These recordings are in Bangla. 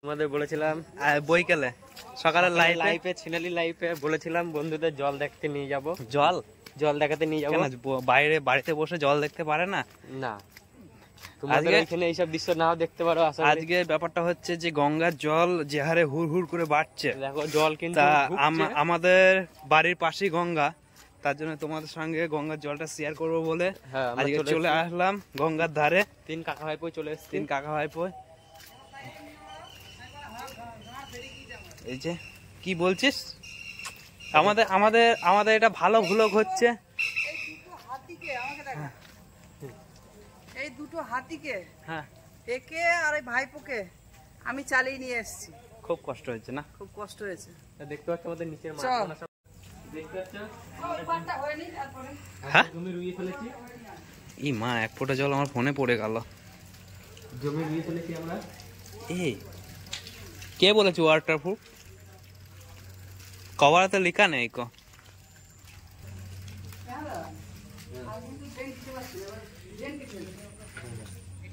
তোমাদের বলেছিলাম বইকালে সকালে লাইভে ছিনালি লাইভে বলেছিলাম বন্ধুদের জল দেখতে নিয়ে যাব। জল দেখাতে নিয়ে যাবো। বাইরে বাড়িতে বসে জল দেখতে পারে না। না, তোমাদের এখানে এইসব দৃশ্য নাও দেখতে পারো। আজকে ব্যাপারটা হচ্ছে যে গঙ্গার জল যে হারে হুড় হুড় করে বাড়ছে, দেখো জল কিন্তু আমাদের বাড়ির পাশেই গঙ্গা, তার জন্য তোমাদের সঙ্গে গঙ্গার জলটা শেয়ার করবো বলে আজকে চলে আসলাম গঙ্গার ধারে। তিন কাকা ভাইপো চলে এসেছে। তিন কাকা ভাইপো এই যে কি বলছিস? আমাদের আমাদের আমাদের এটা ভালো ভুলক হচ্ছে। এই দুটো হাতিকে হ্যাঁ একে আর এই ভাইপোকে আমি চালিয়ে নিয়ে এসেছি। খুব কষ্ট হয়েছে না? খুব কষ্ট হয়েছে। দেখতে পাচ্ছ আমাদের নিচের মাঠ সব দেখতে পাচ্ছ। হ্যাঁ জমি রুইয়ে ফেলেছি। এই মা এক ফোঁটা জল আমার ফোনে পড়ে গেল। জমি রুইয়ে ফেলেছি আমরা। এই কে বলেছে ওয়াটারপ্রুফ? কভারতে লেখা নেই কো।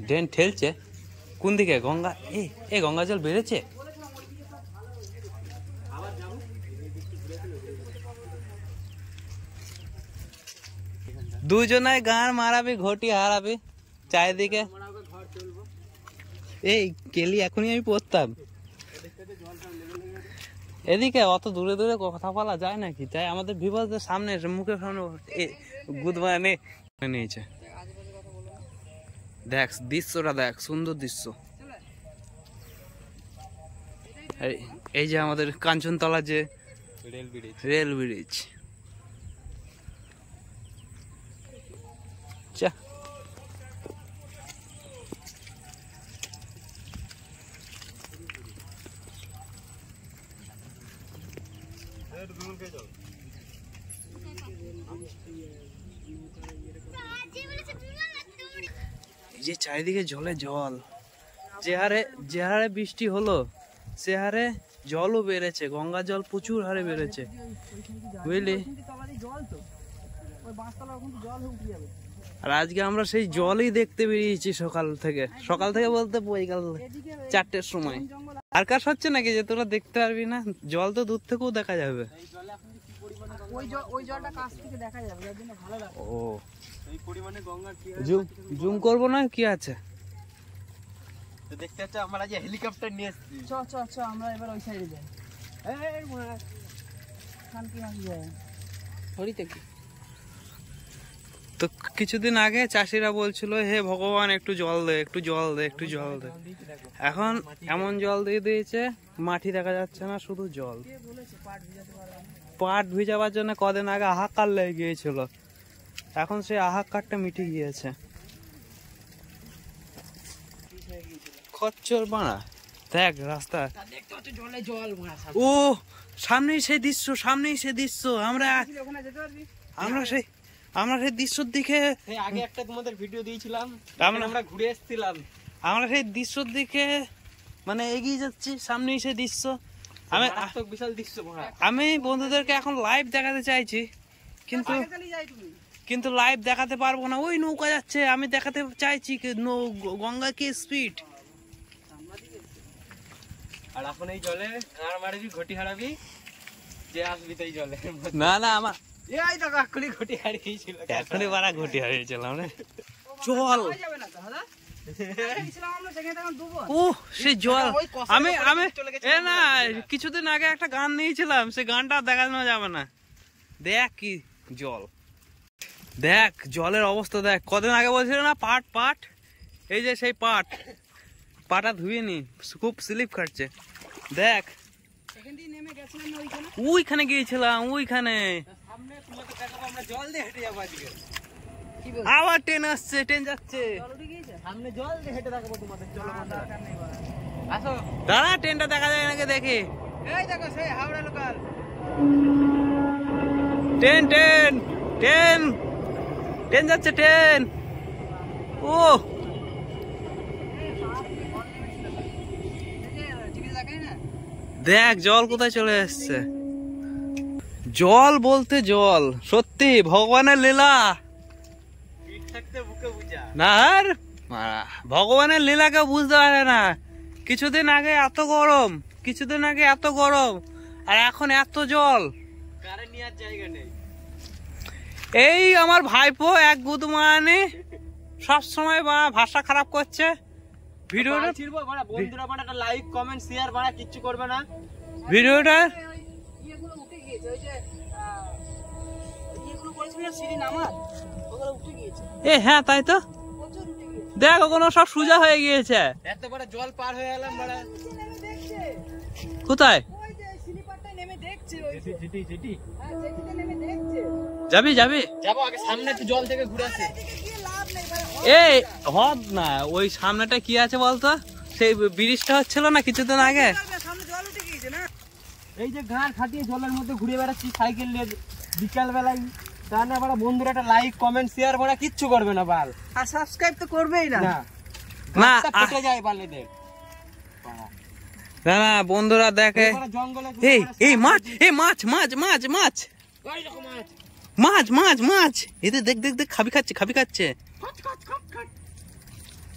ড্রেন ঠেলছে কোন দিকে? গঙ্গা এই গঙ্গা জল বেড়েছে। দুজনায় গান মারাবি, ঘটি হারাবি চারিদিকে। এই কেলি এখনই আমি পড়তাম। এদিকে অত দূরে দূরে কথা বলা যায় নাকি? তাই আমাদের বিপদের সামনে মুখের সামনে গুদমায় নিয়েছে। দেখ দৃশ্যটা, দেখ সুন্দর দৃশ্য। এই যে আমাদের কাঞ্চনতলা যে রেল ব্রিজ। চা এই যে চারিদিকে জলে জল, যে হারে বৃষ্টি হলো সে হারে জলও বেড়েছে। গঙ্গা জল প্রচুর হারে বেড়েছে, বুঝলি? আর আজকে আমরা সেই জলই দেখতে বেরিয়েছি সকাল থেকে বলতে বৈকাল 4টের সময়। আর কাজ হচ্ছে নাকি যে তোরা দেখতে পারবি না? জল তো দূর থেকেও দেখা যাবে। ও জুম করবো না, কি আছে দেখতে পাচ্ছ? আমরা যে হেলিকপ্টার নিয়ে এসেছি। চ আমরা এবার ওই সাইডে যাই। তো কিছুদিন আগে চাষিরা বলছিল হে ভগবান একটু জল দে, একটু জল দে, একটু জল দে। এখন এমন জল দিয়ে দিয়েছে মাটি দেখা যাচ্ছে না, শুধু জল। পাট ভিজাবার জন্য কদিন আগে হাহাকার লেগে গিয়েছিল, এখন সেই হাহাকারটা মিটে গিয়েছে। খচ্চর বানা দেখ রাস্তা। ও সামনেই সেই দৃশ্য। আমরা সেই দৃশ্যর দিকে আগে একটা তোমাদের ভিডিও দিয়েছিলাম, আমরা ঘুরে এসেছিলাম। আমরা সেই দৃশ্যর দিকে মানে এগিয়ে যাচ্ছি, সামনেই সেই দৃশ্য। বিশাল দৃশ্য। আমি বন্ধুদেরকে এখন লাইভ দেখাতে চাইছি, কিন্তু লাইভ দেখাতে পারবো না। ওই নৌকা যাচ্ছে, আমি দেখাতে চাইছি গঙ্গা কি স্পিড। আর এখন এই জলে মারবি, ঘটি হারাবি, যে আসবি তাই জলে। না আমার ঘটি হারিয়েছিল, এখনই বারা ঘটি হারিয়েছিলাম রে। চল সে জল। আমি না কিছুদিন আগে একটা গান নিয়েছিলাম, সে গানটা দেখানো যাবে না। দেখ কি জল, দেখ জলের অবস্থা দেখ। কদিন আগে বলছিল না পাট, এই যে সেই পাটা ধুয়ে নি, খুব স্লিপ খাটছে। দেখ ওইখানে গিয়েছিলাম, ওইখানে আবার ট্রেন আসছে, ট্রেন যাচ্ছে সামনে, জল দিয়ে হেঁটে দেখাবো তোমাদের। চলো আসো, দাঁড়া ট্রেনটা দেখা যায় নাকি দেখি। এই দেখো সেই হাওড়া লোকাল ট্রেন যাচ্ছে, ট্রেন। ও দেখ জল কোথায় চলে এসছে। জল বলতে জল, সত্যি ভগবানের লীলা। না আর ভগবানের লীলা কেউ বুঝতে পারে না। কিছুদিন আগে এত গরম, কিছুদিন আগে এত গরম, আর এখন এত জল। কারেন্ট নেওয়ার জায়গা নেই। এই আমার ভাইপো এক গুদমানি সব সময় ভাষা খারাপ করছে। ভিডিওটা ছিড়বো বাড়া, বন্ধুরা বাড়া একটা লাইক কমেন্ট শেয়ার বাড়া কিচ্ছু করবে না। ভিডিওটা ইয়েগুলো উঠে গিয়েছে, ওই যে ইয়েগুলো করেছিল না সিঁড়ি নামার, ওগুলো উঠে গিয়েছে, এ হ্যাঁ তাই তো, প্রচুর উঠে গিয়েছে। দেখ ওগুলো সব সোজা হয়ে গিয়েছে। এত বড় জল পার হয়ে এলাম বাড়া। নিচে নেমে দেখছে, কোথায় ওই যে স্লিপারটা নেমে দেখছে, ওই যে যেটি যেটি হ্যাঁ যেটিতে নেমে দেখছে। যাবি যাবি? যাবো, আগে সামনে একটু জল থেকে ঘুরে আসি। এদিকে গিয়ে লাভ নেই ভাই। এই হদ না, ওই সামনেটা কি আছে বলতো? সেই ব্রিজটা হচ্ছিল না কিছুদিন আগে। সামনে জল উঠে গিয়েছে না? এই যে ঘাড় খাটিয়ে জলের মধ্যে ঘুরে বেড়াচ্ছি সাইকেল নিয়ে বিকাল বেলায়, তা না বাড়া বন্ধুরা একটা লাইক কমেন্ট শেয়ার বাড়া কিচ্ছু করবে না বাল। আর সাবস্ক্রাইব তো করবেই না। না না, গাছটা ফেটে যায় বালেদের। না না বন্ধুরা দেখে, বাড়া জঙ্গলে এই এই মাছ, এই মাছ মাছ মাছ মাছ ওই রকম মাছ। মাছ মাছ মাছ, এদের দেখ দেখ দেখ, খাবি খাচ্ছে খাবি খাচ্ছে।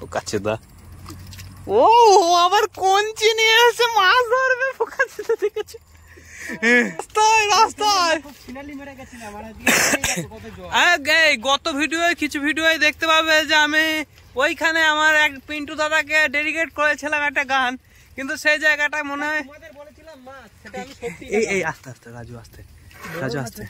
ও কাছে দা, ও আবার কঞ্চি নিয়ে এসে মাছ ধরবে, পোকাচ্ছে দেখেছে রাস্তায় রাস্তায়। খুব ছিনালি মেরে গেছিলাম বাড়া, দিয়ে দেখো কত জল। এই গত ভিডিও কিছু ভিডিও দেখতে পাবে যে আমি ওইখানে আমার এক পিন্টু দাদাকে ডেডিকেট করেছিলাম একটা গান, কিন্তু সেই জায়গাটা মনে হয় তোমাদের বলেছিলাম মাছ, সেটা আমি সত্যি এই এই আস্তে আস্তে রাজু, আস্তে রাজু আস্তে।